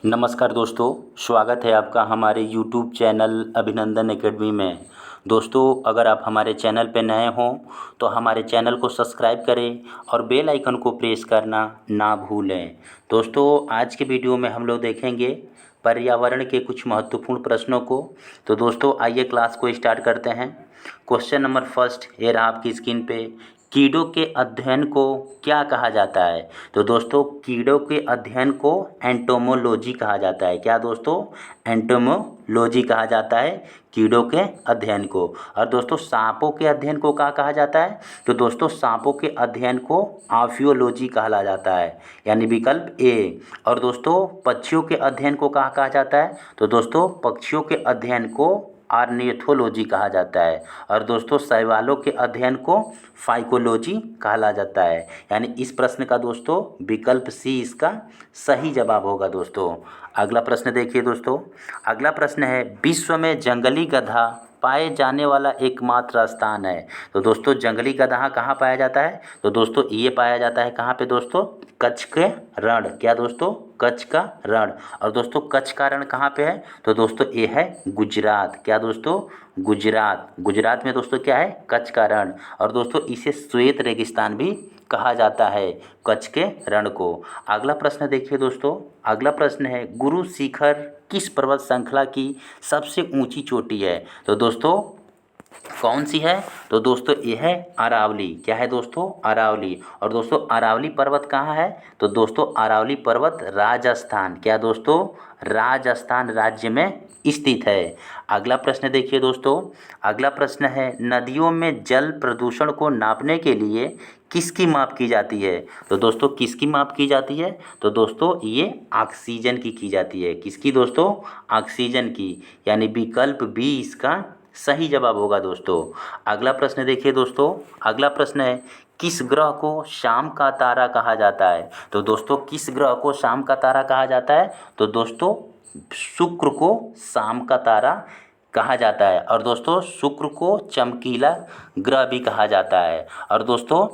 नमस्कार दोस्तों, स्वागत है आपका हमारे यूट्यूब चैनल अभिनंदन एकेडमी में। दोस्तों, अगर आप हमारे चैनल पर नए हों तो हमारे चैनल को सब्सक्राइब करें और बेल आइकन को प्रेस करना ना भूलें। दोस्तों, आज के वीडियो में हम लोग देखेंगे पर्यावरण के कुछ महत्वपूर्ण प्रश्नों को। तो दोस्तों, आइए क्लास को स्टार्ट करते हैं। क्वेश्चन नंबर फर्स्ट ये रहा आपकी स्क्रीन पे। कीड़ों के अध्ययन को क्या कहा जाता है? तो दोस्तों, कीड़ों के अध्ययन को एंटोमोलॉजी कहा जाता है। क्या दोस्तों? एंटोमोलॉजी कहा जाता है कीड़ों के अध्ययन को। और दोस्तों, सांपों के अध्ययन को क्या कहा जाता है? तो दोस्तों, सांपों के अध्ययन को आर्कियोलॉजी कहा जाता है, यानी विकल्प ए। और दोस्तों, पक्षियों के अध्ययन को क्या कहा जाता है? तो दोस्तों, पक्षियों के अध्ययन को ऑर्निथोलॉजी कहा जाता है। और दोस्तों, शैवालों के अध्ययन को फाइकोलॉजी कहा जाता है। यानी इस प्रश्न का दोस्तों विकल्प सी इसका सही जवाब होगा। दोस्तों, अगला प्रश्न देखिए। दोस्तों, अगला प्रश्न है, विश्व में जंगली गधा पाए जाने वाला एकमात्र स्थान है। तो दोस्तों, जंगली गधा कहाँ पाया जाता है? तो दोस्तों, ये पाया जाता है कहाँ पे दोस्तों? कच्छ के रण। क्या दोस्तों? कच्छ का रण। और दोस्तों, कच्छ का रण कहाँ पे है? तो दोस्तों, ये है गुजरात। क्या दोस्तों? गुजरात। गुजरात में दोस्तों क्या है? कच्छ का रण। और दोस्तों, इसे श्वेत रेगिस्तान भी कहा जाता है, कच्छ के रण को। अगला प्रश्न देखिए दोस्तों। अगला प्रश्न है, गुरु शिखर किस पर्वत श्रृंखला की सबसे ऊंची चोटी है? तो दोस्तों, कौन सी है? तो दोस्तों, ये है अरावली। क्या है दोस्तों? अरावली। और दोस्तों, अरावली पर्वत कहाँ है? तो दोस्तों, अरावली पर्वत राजस्थान। क्या दोस्तों? राजस्थान राज्य में स्थित है। अगला प्रश्न देखिए दोस्तों। अगला प्रश्न है, नदियों में जल प्रदूषण को नापने के लिए किसकी माप की जाती है? तो दोस्तों, किसकी माप की जाती है? तो दोस्तों, ये ऑक्सीजन की जाती है। किसकी दोस्तों? ऑक्सीजन की। यानी विकल्प बी इसका सही जवाब होगा। दोस्तों, अगला प्रश्न देखिए दोस्तों। अगला प्रश्न है, किस ग्रह को शाम का तारा कहा जाता है? तो दोस्तों, किस ग्रह को शाम का तारा कहा जाता है? तो दोस्तों, शुक्र को शाम का तारा कहा जाता है। और दोस्तों, शुक्र को चमकीला ग्रह भी कहा जाता है। और दोस्तों,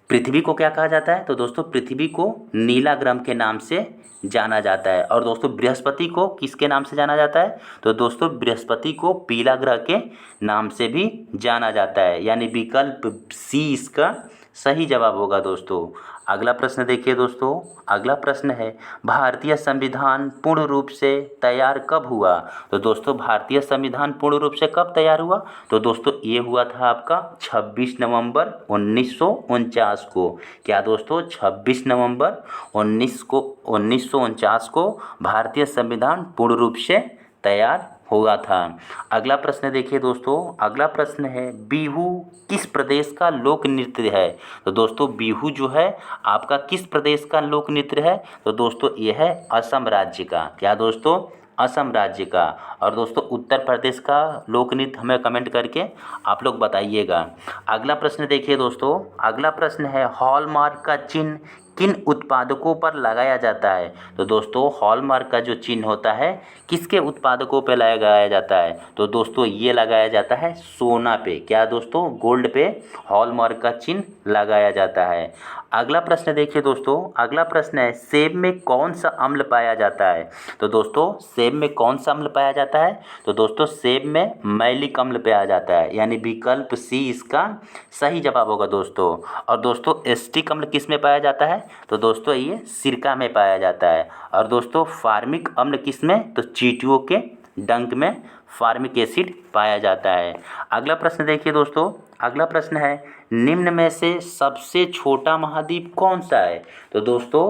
पृथ्वी को क्या कहा जाता है? तो दोस्तों, पृथ्वी को नीला ग्रह के नाम से जाना जाता है। और दोस्तों, बृहस्पति को किसके नाम से जाना जाता है? तो दोस्तों, बृहस्पति को पीला ग्रह के नाम से भी जाना जाता है। यानी विकल्प सी इसका सही जवाब होगा। दोस्तों, अगला प्रश्न देखिए दोस्तों। अगला प्रश्न है, भारतीय संविधान पूर्ण रूप से तैयार कब हुआ? तो दोस्तों, भारतीय संविधान पूर्ण रूप से कब तैयार हुआ? तो दोस्तों, ये हुआ था आपका 26 नवंबर 1949 को। क्या दोस्तों? 26 नवंबर 1949 को भारतीय संविधान पूर्ण रूप से तैयार हुआ था। अगला प्रश्न देखिए दोस्तों। अगला प्रश्न है, बिहू किस प्रदेश का लोक नृत्य है? तो दोस्तों, बिहू जो है आपका किस प्रदेश का लोक नृत्य है? तो दोस्तों, ये है असम राज्य का। क्या दोस्तों? असम राज्य का। और दोस्तों, उत्तर प्रदेश का लोक नृत्य हमें कमेंट करके आप लोग बताइएगा। अगला प्रश्न देखिए दोस्तों। अगला प्रश्न है, हॉलमार्क का चिन्ह किन उत्पादकों पर लगाया जाता है? तो दोस्तों, हॉलमार्क का जो चिन्ह होता है किसके उत्पादकों पे लगाया जाता है? तो दोस्तों, ये लगाया जाता है सोना पे। क्या दोस्तों? गोल्ड पे हॉलमार्क का चिन्ह लगाया जाता है। अगला प्रश्न देखिए दोस्तों। अगला प्रश्न है, सेब में कौन सा अम्ल पाया जाता है? तो दोस्तों, सेब में कौन सा अम्ल पाया जाता है? तो दोस्तों, सेब में मैलिक अम्ल पाया जाता है। यानी विकल्प सी इसका सही जवाब होगा। दोस्तों, और दोस्तों, एसिटिक अम्ल किस में पाया जाता है? तो दोस्तों, ये सिरका में पाया जाता है। और दोस्तों, फार्मिक अम्ल किस में? तो चींटियों के डंक में फार्मिक एसिड पाया जाता है। अगला प्रश्न देखिए दोस्तों। अगला प्रश्न है, निम्न में से सबसे छोटा महाद्वीप कौन सा है? तो दोस्तों,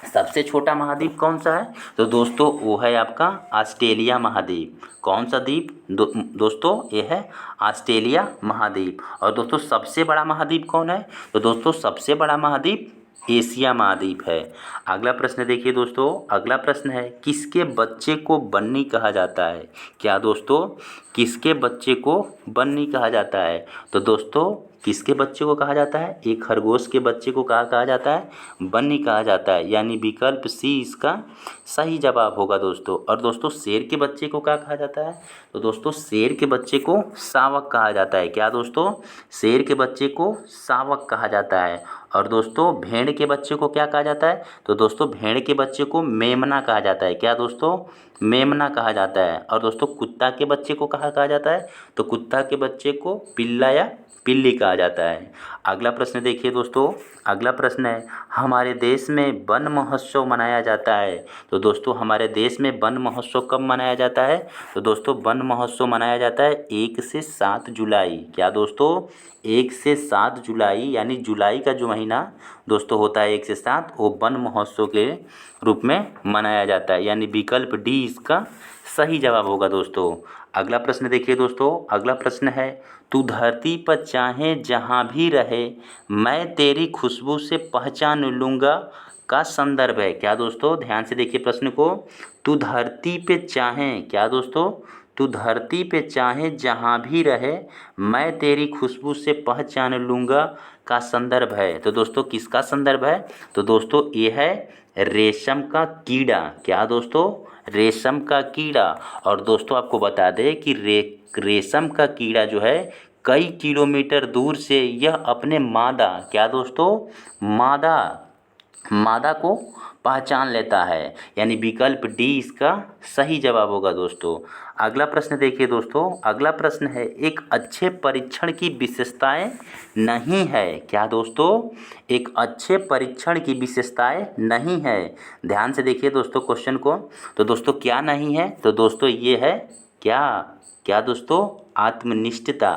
सबसे छोटा महाद्वीप कौन सा है? तो दोस्तों, वो है आपका ऑस्ट्रेलिया महाद्वीप। कौन सा द्वीप? दोस्तों, ये है ऑस्ट्रेलिया महाद्वीप। और दोस्तों, सबसे बड़ा महाद्वीप कौन है? तो दोस्तों, सबसे बड़ा महाद्वीप एशिया महाद्वीप है। अगला प्रश्न देखिए दोस्तों। अगला प्रश्न है, किसके बच्चे को बन्नी कहा जाता है? क्या दोस्तों? किसके बच्चे को बन्नी कहा जाता है? तो दोस्तों, किसके बच्चे को कहा जाता है? एक खरगोश के बच्चे को कहा जाता है? बन्नी कहा जाता है। यानी विकल्प सी इसका सही जवाब होगा। दोस्तों, और दोस्तों, शेर के बच्चे को क्या कहा जाता है? तो दोस्तों, शेर के बच्चे को शावक कहा जाता है। क्या दोस्तों? शेर के बच्चे को शावक कहा जाता है। और दोस्तों भेड़ के बच्चे को क्या कहा जाता है? तो दोस्तों भेड़ के बच्चे को मेमना कहा जाता है। क्या दोस्तों? मेमना कहा जाता है। और दोस्तों कुत्ता के बच्चे को कहा जाता है? तो कुत्ता के बच्चे को पिल्ला या पिल्ली कहा जाता है। अगला प्रश्न देखिए दोस्तों, अगला प्रश्न है हमारे देश में वन महोत्सव मनाया जाता है। तो दोस्तों हमारे देश में वन महोत्सव कब मनाया जाता है? तो दोस्तों वन महोत्सव मनाया जाता है 1 से 7 जुलाई। क्या दोस्तों? 1 से 7 जुलाई, यानी जुलाई का जो महीना दोस्तों होता है 1 से 7, वो वन महोत्सव के रूप में मनाया जाता है, यानी विकल्प डी इसका सही जवाब होगा दोस्तों। अगला प्रश्न देखिए दोस्तों, अगला प्रश्न है तू धरती पर चाहे जहाँ भी रहे मैं तेरी खुशबू से पहचान लूँगा का संदर्भ है। क्या दोस्तों? ध्यान से देखिए प्रश्न को। तू धरती पे चाहे, क्या दोस्तों? तू धरती पे चाहे जहाँ भी रहे मैं तेरी खुशबू से पहचान लूँगा का संदर्भ है। तो दोस्तों किसका संदर्भ है? तो दोस्तों ये है रेशम का कीड़ा। क्या दोस्तों? रेशम का कीड़ा। और दोस्तों आपको बता दें कि रेशम का कीड़ा जो है कई किलोमीटर दूर से यह अपने मादा, क्या दोस्तों? मादा को पहचान लेता है, यानी विकल्प डी इसका सही जवाब होगा दोस्तों। अगला प्रश्न देखिए दोस्तों, अगला प्रश्न है एक अच्छे परीक्षण की विशेषताएं नहीं है। क्या दोस्तों? एक अच्छे परीक्षण की विशेषताएं नहीं है। ध्यान से देखिए दोस्तों क्वेश्चन को। तो दोस्तों क्या नहीं है? तो दोस्तों ये है क्या दोस्तों? आत्मनिष्ठता।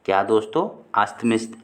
क्या दोस्तों?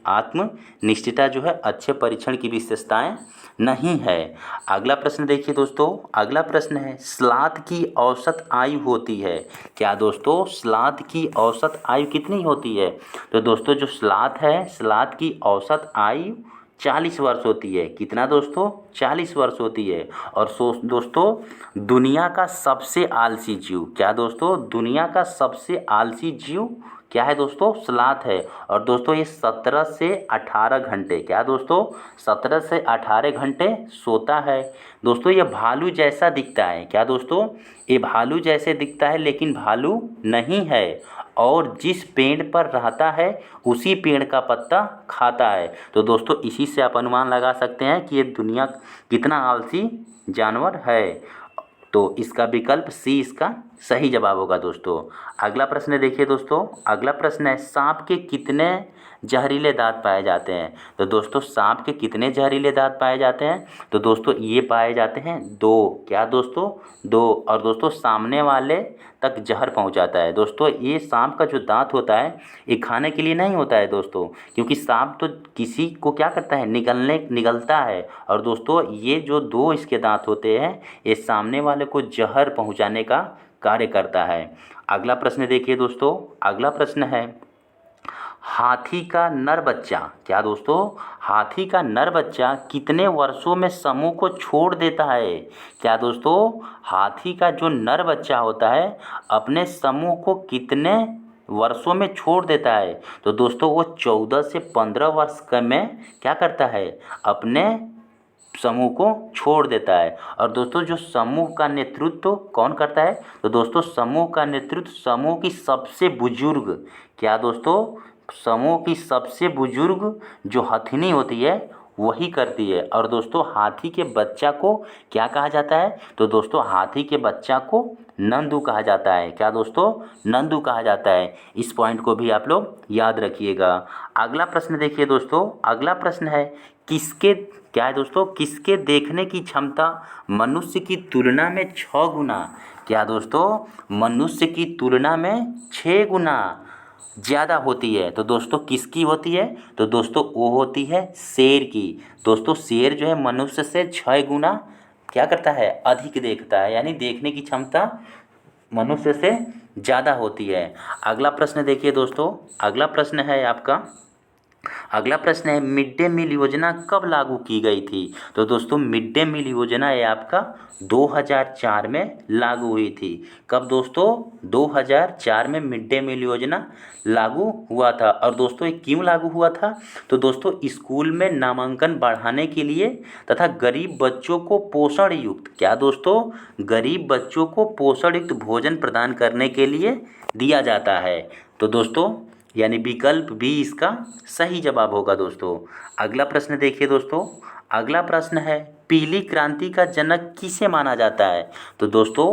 आत्मनिष्ठता जो है अच्छे परीक्षण की विशेषताएं नहीं है। अगला प्रश्न देखिए दोस्तों, अगला प्रश्न है स्लाथ की औसत आयु होती है। क्या दोस्तों? स्लाथ की औसत आयु कितनी होती है? तो दोस्तों जो स्लाथ है, स्लाथ की औसत आयु 40 वर्ष होती है। कितना दोस्तों? 40 वर्ष होती है। और दोस्तों दुनिया का सबसे आलसी जीव, क्या दोस्तों? दुनिया का सबसे आलसी जीव क्या है दोस्तों? स्लाथ है। और दोस्तों ये 17 से 18 घंटे, क्या दोस्तों? 17 से 18 घंटे सोता है। दोस्तों ये भालू जैसा दिखता है। क्या दोस्तों? ये भालू जैसे दिखता है लेकिन भालू नहीं है, और जिस पेड़ पर रहता है उसी पेड़ का पत्ता खाता है। तो दोस्तों इसी से आप अनुमान लगा सकते हैं कि ये दुनिया कितना आलसी जानवर है। तो इसका विकल्प सी इसका सही जवाब होगा दोस्तों। अगला प्रश्न देखिए दोस्तों, अगला प्रश्न है सांप के कितने जहरीले दांत पाए जाते हैं। तो दोस्तों सांप के कितने जहरीले दांत पाए जाते हैं? तो दोस्तों ये पाए जाते हैं 2। क्या दोस्तों? 2। और दोस्तों सामने वाले तक जहर पहुंचाता है। दोस्तों ये सांप का जो दांत होता है ये खाने के लिए नहीं होता है दोस्तों, क्योंकि सांप तो किसी को क्या करता है, निगलता है। और दोस्तों ये जो 2 इसके दांत होते हैं ये सामने वाले को जहर पहुंचाने का कार्य करता है। अगला प्रश्न देखिए दोस्तों, अगला प्रश्न है हाथी का नर बच्चा, क्या दोस्तों? हाथी का नर बच्चा कितने वर्षों में समूह को छोड़ देता है? क्या दोस्तों? हाथी का जो नर बच्चा होता है अपने समूह को कितने वर्षों में छोड़ देता है? तो दोस्तों वो 14 से 15 वर्ष में क्या करता है, अपने समूह को छोड़ देता है। और दोस्तों जो समूह का नेतृत्व कौन करता है? तो दोस्तों समूह का नेतृत्व समूह की सबसे बुजुर्ग, क्या दोस्तों? समूह की सबसे बुजुर्ग जो हथिनी होती है वही करती है। और दोस्तों हाथी के बच्चा को क्या कहा जाता है? तो दोस्तों हाथी के बच्चा को नंदू कहा जाता है। क्या दोस्तों? नंदू कहा जाता है। इस पॉइंट को भी आप लोग याद रखिएगा। अगला प्रश्न देखिए दोस्तों, अगला प्रश्न है किसके, क्या है दोस्तों? किसके देखने की क्षमता मनुष्य की तुलना में 6 गुना, क्या दोस्तों? मनुष्य की तुलना में 6 गुना ज़्यादा होती है। तो दोस्तों किसकी होती है? तो दोस्तों वो होती है शेर की। दोस्तों शेर जो है मनुष्य से 6 गुना क्या करता है, अधिक देखता है, यानी देखने की क्षमता मनुष्य से ज़्यादा होती है। अगला प्रश्न देखिए दोस्तों, अगला प्रश्न है आपका, अगला प्रश्न है मिड डे मील योजना कब लागू की गई थी? तो दोस्तों मिड डे मील योजना ये आपका 2004 में लागू हुई थी। कब दोस्तों? 2004 में मिड डे मील योजना लागू हुआ था। और दोस्तों ये क्यों लागू हुआ था? तो दोस्तों स्कूल में नामांकन बढ़ाने के लिए तथा गरीब बच्चों को पोषण युक्त, क्या दोस्तों? गरीब बच्चों को पोषण युक्त भोजन प्रदान करने के लिए दिया जाता है। तो दोस्तों यानी विकल्प बी इसका सही जवाब होगा दोस्तों। अगला प्रश्न देखिए दोस्तों। अगला प्रश्न है, पीली क्रांति का जनक किसे माना जाता है? तो दोस्तों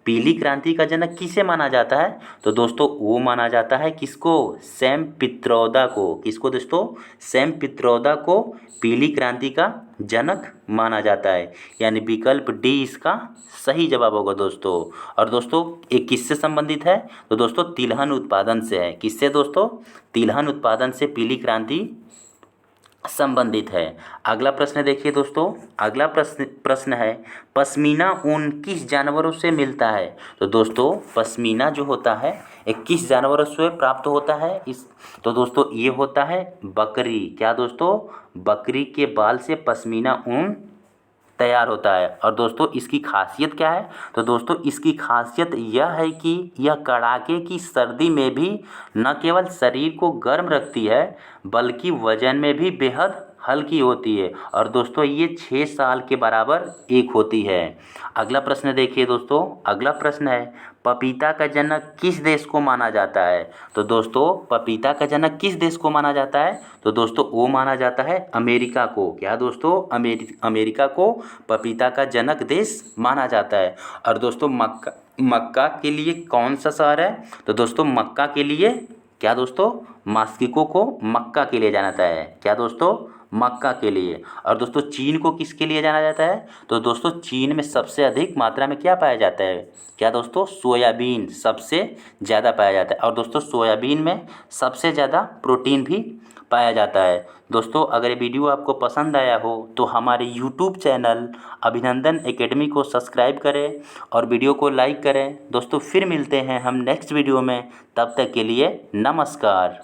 पीली क्रांति का जनक किसे माना जाता है? तो दोस्तों वो माना जाता है किसको? सैम पित्रोदा को। किसको दोस्तों? सैम पित्रोदा को पीली क्रांति का जनक माना जाता है, यानी विकल्प डी इसका सही जवाब होगा दोस्तों। और दोस्तों ये किससे संबंधित है? तो दोस्तों तिलहन उत्पादन से है। किससे दोस्तों? तिलहन उत्पादन से पीली क्रांति संबंधित है। अगला प्रश्न देखिए दोस्तों। अगला प्रश्न है, पश्मीना ऊन किस जानवरों से मिलता है? तो दोस्तों पश्मीना जो होता है ये किस जानवरों से प्राप्त होता है? तो दोस्तों ये होता है बकरी। क्या दोस्तों? बकरी के बाल से पश्मीना ऊन तैयार होता है। और दोस्तों इसकी खासियत क्या है? तो दोस्तों इसकी खासियत यह है कि यह कड़ाके की सर्दी में भी न केवल शरीर को गर्म रखती है बल्कि वजन में भी बेहद हल्की होती है। और दोस्तों ये 6 साल के बराबर एक होती है। अगला प्रश्न देखिए दोस्तों। अगला प्रश्न है, पपीता का जनक किस देश को माना जाता है? तो दोस्तों पपीता का जनक किस देश को माना जाता है? तो दोस्तों वो माना जाता है अमेरिका को। क्या दोस्तों? अमेरिका को पपीता का जनक देश माना जाता है। और दोस्तों मक्का के लिए कौन सा शहर है? तो दोस्तों मक्का के लिए क्या दोस्तों? मस्किको को मक्का के लिए जाना जाता है। क्या दोस्तों? मक्का के लिए। और दोस्तों चीन को किसके लिए जाना जाता है? तो दोस्तों चीन में सबसे अधिक मात्रा में क्या पाया जाता है? क्या दोस्तों? सोयाबीन सबसे ज़्यादा पाया जाता है। और दोस्तों सोयाबीन में सबसे ज़्यादा प्रोटीन भी पाया जाता है। दोस्तों अगर ये वीडियो आपको पसंद आया हो तो हमारे यूट्यूब चैनल अभिनंदन एकेडमी को सब्सक्राइब करें और वीडियो को लाइक करें। दोस्तों फिर मिलते हैं हम नेक्स्ट वीडियो में, तब तक के लिए नमस्कार।